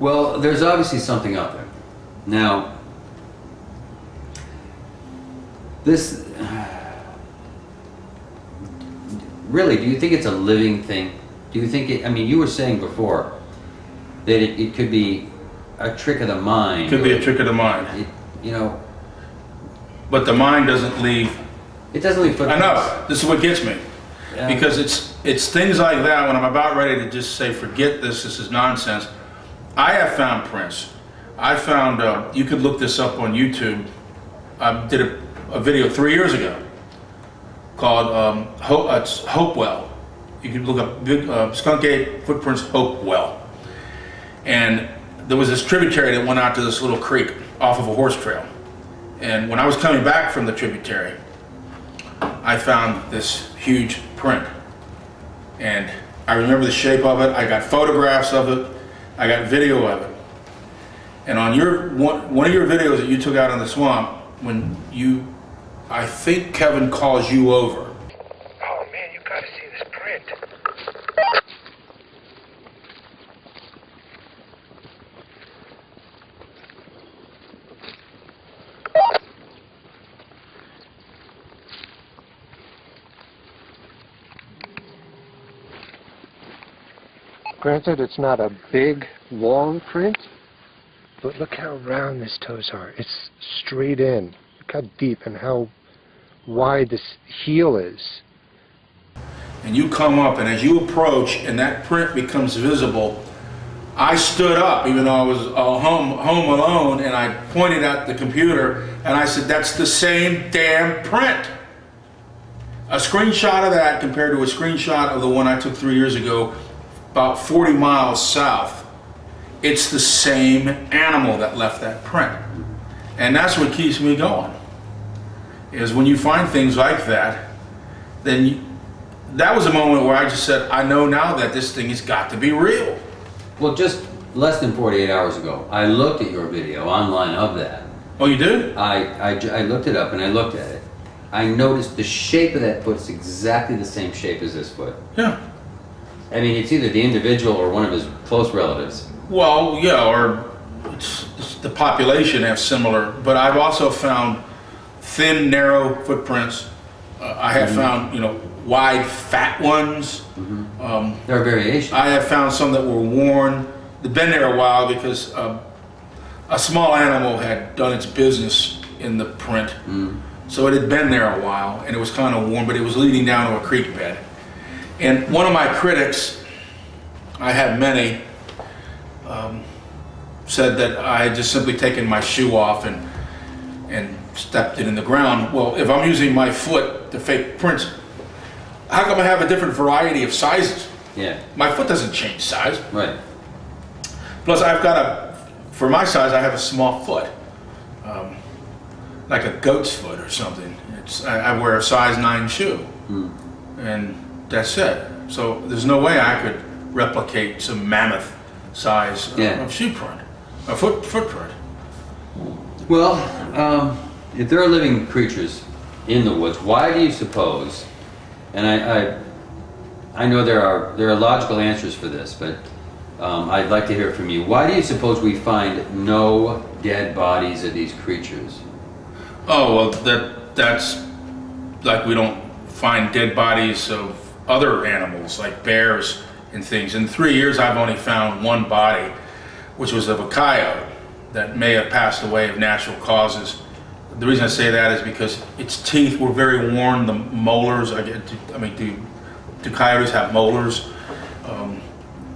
Well, there's obviously something out there. Now, this, really, do you think it's a living thing? Do you think it, I mean, you were saying before that it could be a trick of the mind. Could be a trick of the mind. You know. But the mind doesn't leave. It doesn't leave footprints. I know. This is what gets me. Yeah. Because it's things like that when I'm about ready to just say, forget this is nonsense. I have found prints. I found, you could look this up on YouTube. I did a video 3 years ago called Hopewell. You can look up Skunk Ape footprints Hopewell. And there was this tributary that went out to this little creek off of a horse trail. And when I was coming back from the tributary, I found this huge print. And I remember the shape of it. I got photographs of it. I got video of it. And on one of your videos that you took out in the swamp, when I think Kevin calls you over. Oh man, you gotta see this print. Granted, it's not a big, long print, but look how round these toes are. It's straight in. Look how deep and how wide this heel is. And you come up, and as you approach, and that print becomes visible, I stood up, even though I was home alone, and I pointed at the computer, and I said, that's the same damn print. A screenshot of that compared to a screenshot of the one I took 3 years ago, about 40 miles south. It's the same animal that left that print. And that's what keeps me going, is when you find things like that, then that was a moment where I just said, I know now that this thing has got to be real. Well, just less than 48 hours ago, I looked at your video online of that. Oh, you did? I looked it up and I looked at it. I noticed the shape of that foot's exactly the same shape as this foot. Yeah. I mean, it's either the individual or one of his close relatives. Well, yeah, or it's the population have similar, but I've also found thin, narrow footprints. I have found, wide, fat ones. There are variations. I have found some that were worn. They've been there a while because a small animal had done its business in the print. So it had been there a while, and it was kind of worn, but it was leading down to a creek bed. And one of my critics, I have many, said that I had just simply taken my shoe off and stepped it in the ground. Well, if I'm using my foot to fake prints, how come I have a different variety of sizes? Yeah. My foot doesn't change size. Right. Plus, for my size, I have a small foot, like a goat's foot or something. I wear a size 9 shoe, and that's it. So there's no way I could replicate some mammoth size of shoe print, a footprint. Well, if there are living creatures in the woods, why do you suppose? And I know there are logical answers for this, but I'd like to hear it from you. Why do you suppose we find no dead bodies of these creatures? Oh, well, that's like we don't find dead bodies of other animals like bears and things. In 3 years, I've only found one body, which was of a coyote that may have passed away of natural causes. The reason I say that is because its teeth were very worn. The molars, do coyotes have molars?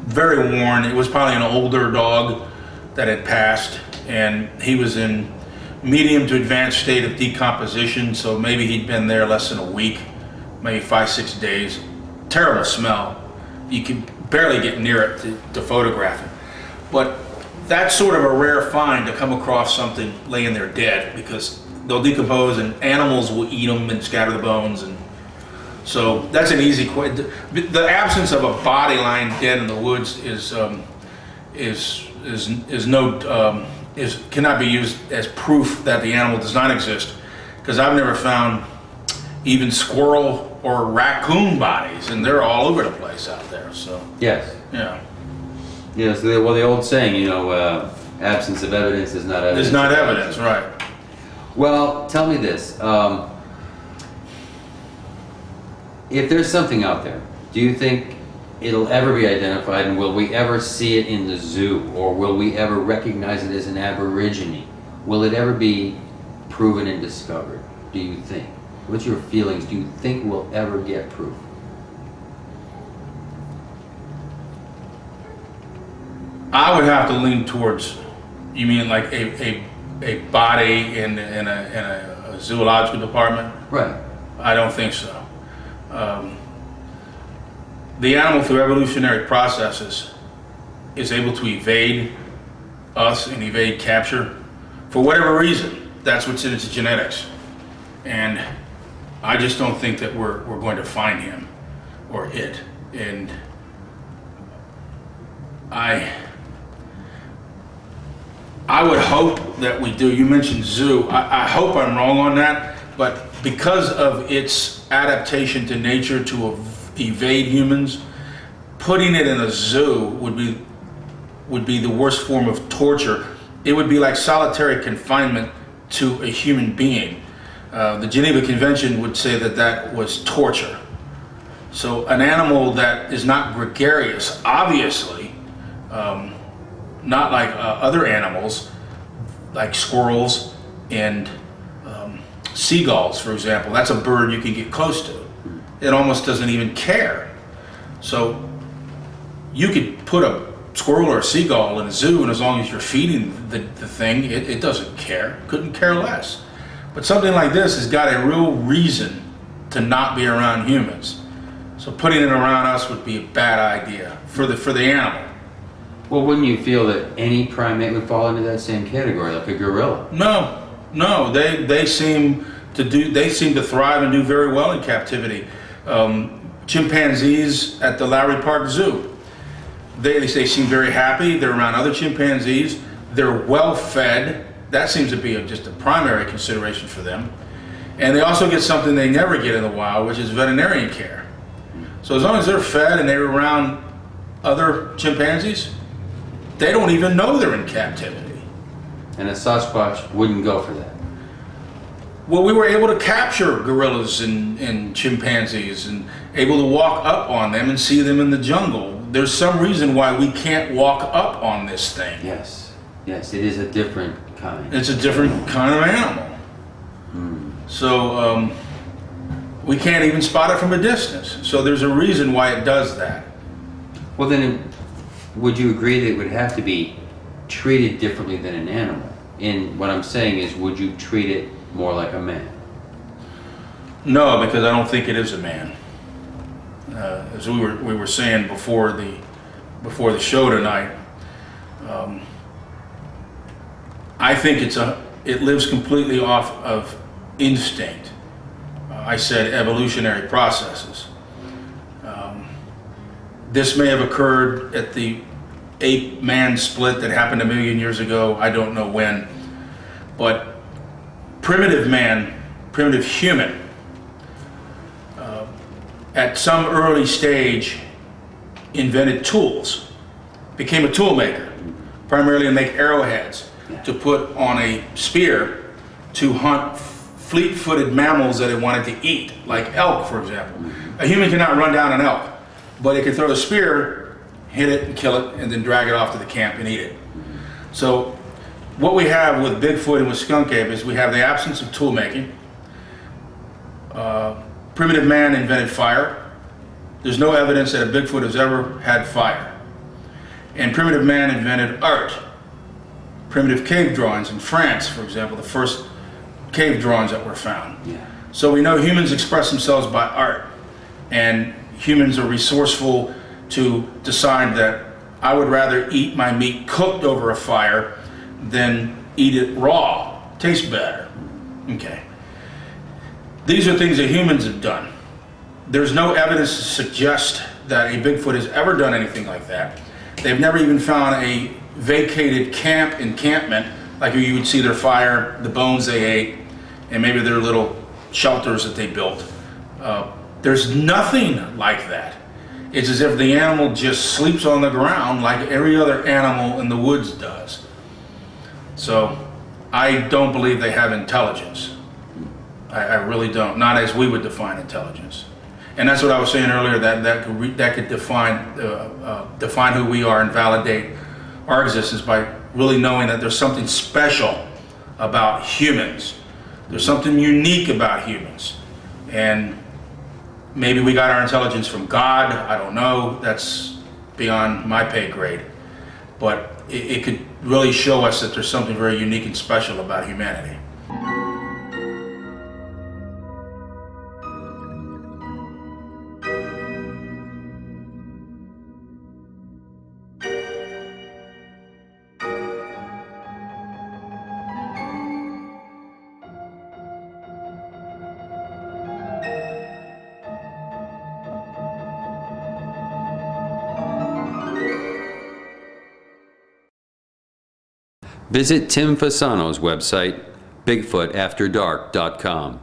Very worn. It was probably an older dog that had passed, and he was in medium to advanced state of decomposition, so maybe he'd been there less than a week, maybe 5-6 days. Terrible smell. You can barely get near it to photograph it. But that's sort of a rare find to come across something laying there dead, because they'll decompose and animals will eat them and scatter the bones, and so that's an easy question. The absence of a body lying dead in the woods cannot be used as proof that the animal does not exist, because I've never found even squirrel or raccoon bodies, and they're all over the place out there. So yes, yeah, Yeah, so well, the old saying, absence of evidence is not evidence. There's not evidence, right? Well, tell me this. If there's something out there, do you think it'll ever be identified, and will we ever see it in the zoo, or will we ever recognize it as an aborigine? Will it ever be proven and discovered, do you think? What's your feelings? Do you think we'll ever get proof? I would have to lean towards, you mean like a body in a zoological department? Right. I don't think so. The animal, through evolutionary processes, is able to evade us and evade capture for whatever reason. That's what's in its genetics. And I just don't think that we're going to find him or it. And I would hope that we do. You mentioned zoo. I hope I'm wrong on that, but because of its adaptation to nature to evade humans, putting it in a zoo would be the worst form of torture. It would be like solitary confinement to a human being. The Geneva Convention would say that that was torture. So an animal that is not gregarious, obviously, not like other animals, like squirrels and seagulls, for example. That's a bird you can get close to. It almost doesn't even care. So you could put a squirrel or a seagull in a zoo, and as long as you're feeding the thing, it doesn't care. Couldn't care less. But something like this has got a real reason to not be around humans. So putting it around us would be a bad idea for the animal. Well, wouldn't you feel that any primate would fall into that same category, like a gorilla? No, they seem to thrive and do very well in captivity. Chimpanzees at the Lowry Park Zoo, they seem very happy. They're around other chimpanzees. They're well fed. That seems to be just a primary consideration for them. And they also get something they never get in the wild, which is veterinarian care. So as long as they're fed and they're around other chimpanzees, they don't even know they're in captivity. And a Sasquatch wouldn't go for that. Well, we were able to capture gorillas and chimpanzees and able to walk up on them and see them in the jungle. There's some reason why we can't walk up on this thing. Yes, it is a different kind. It's a different kind of animal. So we can't even spot it from a distance. So there's a reason why it does that. Well, then, would you agree that it would have to be treated differently than an animal? And what I'm saying is, would you treat it more like a man? No, because I don't think it is a man. As we were saying before the show tonight, I think it lives completely off of instinct. I said evolutionary processes. This may have occurred at the ape-man split that happened 1 million years ago. I don't know when, but primitive man, primitive human, at some early stage invented tools, became a tool maker, primarily to make arrowheads, to put on a spear to hunt fleet-footed mammals that it wanted to eat, like elk, for example. A human cannot run down an elk, but it can throw the spear, hit it and kill it, and then drag it off to the camp and eat it. So what we have with Bigfoot and with Skunk Ape is we have the absence of tool making. Primitive man invented fire. There's no evidence that a Bigfoot has ever had fire. And primitive man invented art. Primitive cave drawings in France, for example, the first cave drawings that were found. Yeah. So we know humans express themselves by art, and humans are resourceful to decide that I would rather eat my meat cooked over a fire than eat it raw. Tastes better. Okay. These are things that humans have done. There's no evidence to suggest that a Bigfoot has ever done anything like that. They've never even found a vacated encampment, like you would see their fire, the bones they ate, and maybe their little shelters that they built. There's nothing like that. It's as if the animal just sleeps on the ground like every other animal in the woods does. So I don't believe they have intelligence. I really don't. Not as we would define intelligence. And that's what I was saying earlier, that could define who we are and validate our existence by really knowing that there's something special about humans. There's something unique about humans. And maybe we got our intelligence from God. I don't know. That's beyond my pay grade. But it could really show us that there's something very unique and special about humanity. Visit Tim Fasano's website, bigfootafterdark.com.